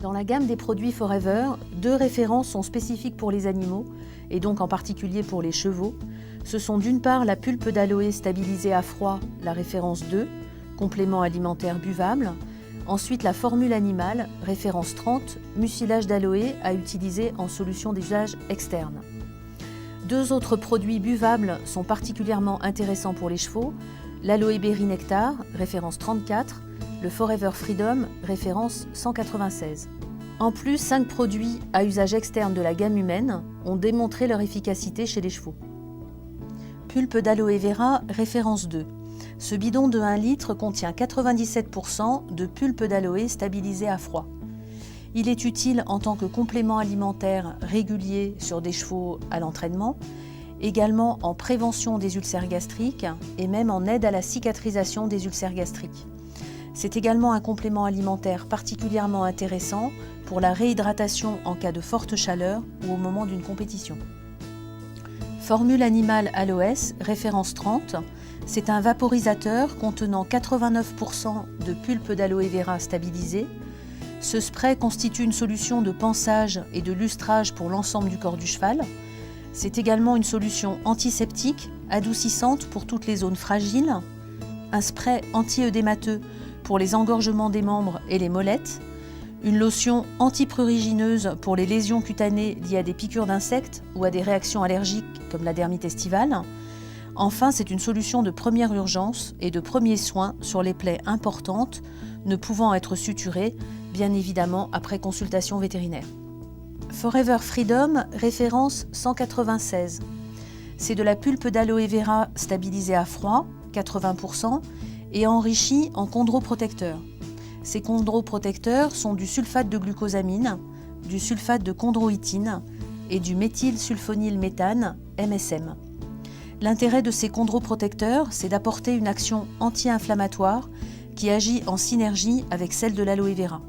Dans la gamme des produits Forever, 2 références sont spécifiques pour les animaux, et donc en particulier pour les chevaux. Ce sont d'une part la pulpe d'aloe stabilisée à froid, la référence 2, complément alimentaire buvable. Ensuite la formule animale, référence 30, mucilage d'aloe à utiliser en solution d'usage externe. 2 autres produits buvables sont particulièrement intéressants pour les chevaux, l'Aloe Berry Nectar, référence 34, le Forever Freedom, référence 196. En plus, 5 produits à usage externe de la gamme humaine ont démontré leur efficacité chez les chevaux. Pulpe d'aloe vera, référence 2. Ce bidon de 1 litre contient 97% de pulpe d'aloe stabilisée à froid. Il est utile en tant que complément alimentaire régulier sur des chevaux à l'entraînement, également en prévention des ulcères gastriques et même en aide à la cicatrisation des ulcères gastriques. C'est également un complément alimentaire particulièrement intéressant pour la réhydratation en cas de forte chaleur ou au moment d'une compétition. Formule animale Aloes, référence 30, c'est un vaporisateur contenant 89% de pulpe d'aloe vera stabilisée. Ce spray constitue une solution de pansage et de lustrage pour l'ensemble du corps du cheval. C'est également une solution antiseptique, adoucissante pour toutes les zones fragiles, un spray anti-œdémateux pour les engorgements des membres et les molettes, une lotion antiprurigineuse pour les lésions cutanées liées à des piqûres d'insectes ou à des réactions allergiques comme la dermite estivale. Enfin, c'est une solution de première urgence et de premier soin sur les plaies importantes, ne pouvant être suturées, bien évidemment après consultation vétérinaire. Forever Freedom, référence 196. C'est de la pulpe d'aloe vera stabilisée à froid, 80%, et enrichie en chondroprotecteurs. Ces chondroprotecteurs sont du sulfate de glucosamine, du sulfate de chondroïtine et du méthylsulfonylméthane, MSM. L'intérêt de ces chondroprotecteurs, c'est d'apporter une action anti-inflammatoire qui agit en synergie avec celle de l'aloe vera.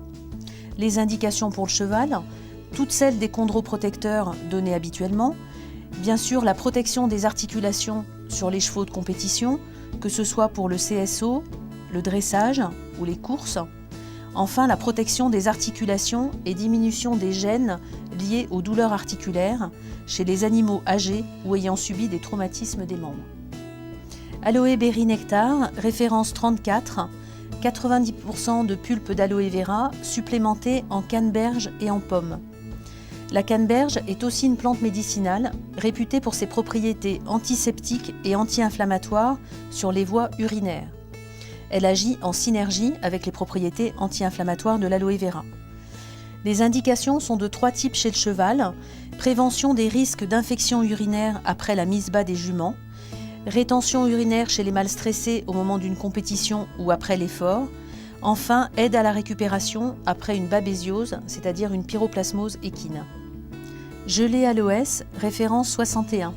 Les indications pour le cheval, toutes celles des chondroprotecteurs donnés habituellement, bien sûr la protection des articulations sur les chevaux de compétition, que ce soit pour le CSO, le dressage ou les courses. Enfin, la protection des articulations et diminution des gènes liés aux douleurs articulaires chez les animaux âgés ou ayant subi des traumatismes des membres. Aloe Berry Nectar, référence 34, 90% de pulpe d'aloe vera supplémentée en canneberge et en pomme. La canneberge est aussi une plante médicinale réputée pour ses propriétés antiseptiques et anti-inflammatoires sur les voies urinaires. Elle agit en synergie avec les propriétés anti-inflammatoires de l'aloe vera. Les indications sont de 3 types chez le cheval: prévention des risques d'infection urinaire après la mise bas des juments, rétention urinaire chez les mâles stressés au moment d'une compétition ou après l'effort, enfin aide à la récupération après une babésiose, c'est-à-dire une pyroplasmose équine. Gelée Aloes, référence 61.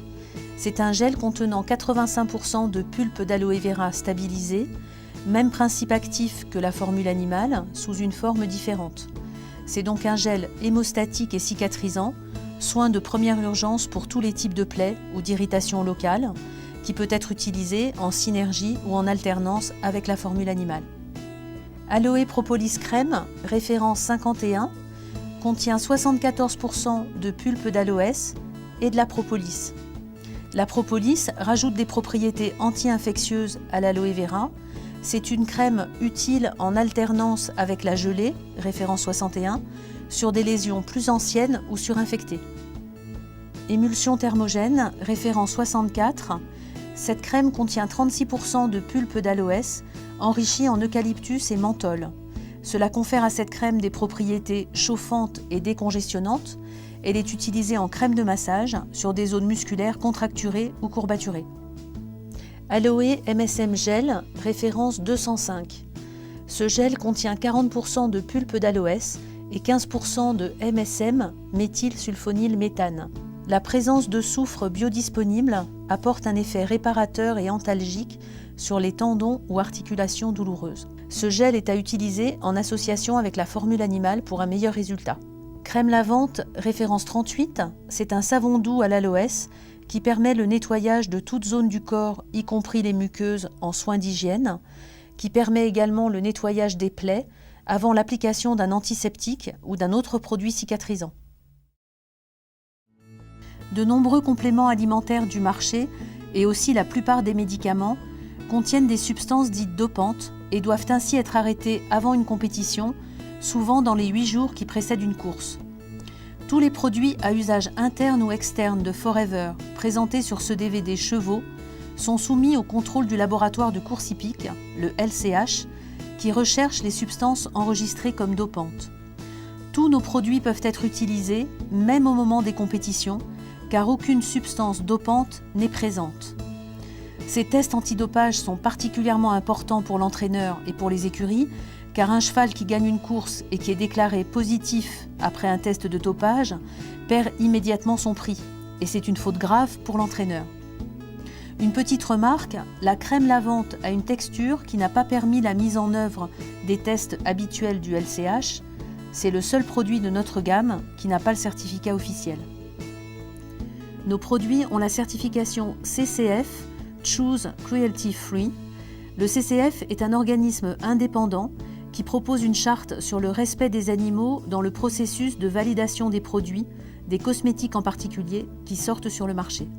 C'est un gel contenant 85% de pulpe d'aloe vera stabilisée, même principe actif que la formule animale, sous une forme différente. C'est donc un gel hémostatique et cicatrisant, soin de première urgence pour tous les types de plaies ou d'irritations locales, qui peut être utilisé en synergie ou en alternance avec la formule animale. Aloe Propolis Crème, référence 51, contient 74% de pulpe d'aloès et de la propolis. La propolis rajoute des propriétés anti-infectieuses à l'aloe vera. C'est une crème utile en alternance avec la gelée, référence 61, sur des lésions plus anciennes ou surinfectées. Émulsion thermogène, référence 64. Cette crème contient 36% de pulpe d'aloès, enrichie en eucalyptus et menthol. Cela confère à cette crème des propriétés chauffantes et décongestionnantes. Elle est utilisée en crème de massage sur des zones musculaires contracturées ou courbaturées. Aloe MSM Gel, référence 205. Ce gel contient 40% de pulpe d'aloès et 15% de MSM, méthylsulfonylméthane. La présence de soufre biodisponible apporte un effet réparateur et antalgique sur les tendons ou articulations douloureuses. Ce gel est à utiliser en association avec la formule animale pour un meilleur résultat. Crème lavante, référence 38, c'est un savon doux à l'aloès qui permet le nettoyage de toute zone du corps, y compris les muqueuses, en soins d'hygiène, qui permet également le nettoyage des plaies, avant l'application d'un antiseptique ou d'un autre produit cicatrisant. De nombreux compléments alimentaires du marché et aussi la plupart des médicaments contiennent des substances dites dopantes et doivent ainsi être arrêtés avant une compétition, souvent dans les 8 jours qui précèdent une course. Tous les produits à usage interne ou externe de Forever présentés sur ce DVD chevaux sont soumis au contrôle du laboratoire de course hippique, le LCH, qui recherche les substances enregistrées comme dopantes. Tous nos produits peuvent être utilisés, même au moment des compétitions, car aucune substance dopante n'est présente. Ces tests antidopage sont particulièrement importants pour l'entraîneur et pour les écuries, car un cheval qui gagne une course et qui est déclaré positif après un test de dopage perd immédiatement son prix, et c'est une faute grave pour l'entraîneur. Une petite remarque, la crème lavante a une texture qui n'a pas permis la mise en œuvre des tests habituels du LCH. C'est le seul produit de notre gamme qui n'a pas le certificat officiel. Nos produits ont la certification CCF, Choose Cruelty Free. Le CCF est un organisme indépendant qui propose une charte sur le respect des animaux dans le processus de validation des produits, des cosmétiques en particulier, qui sortent sur le marché.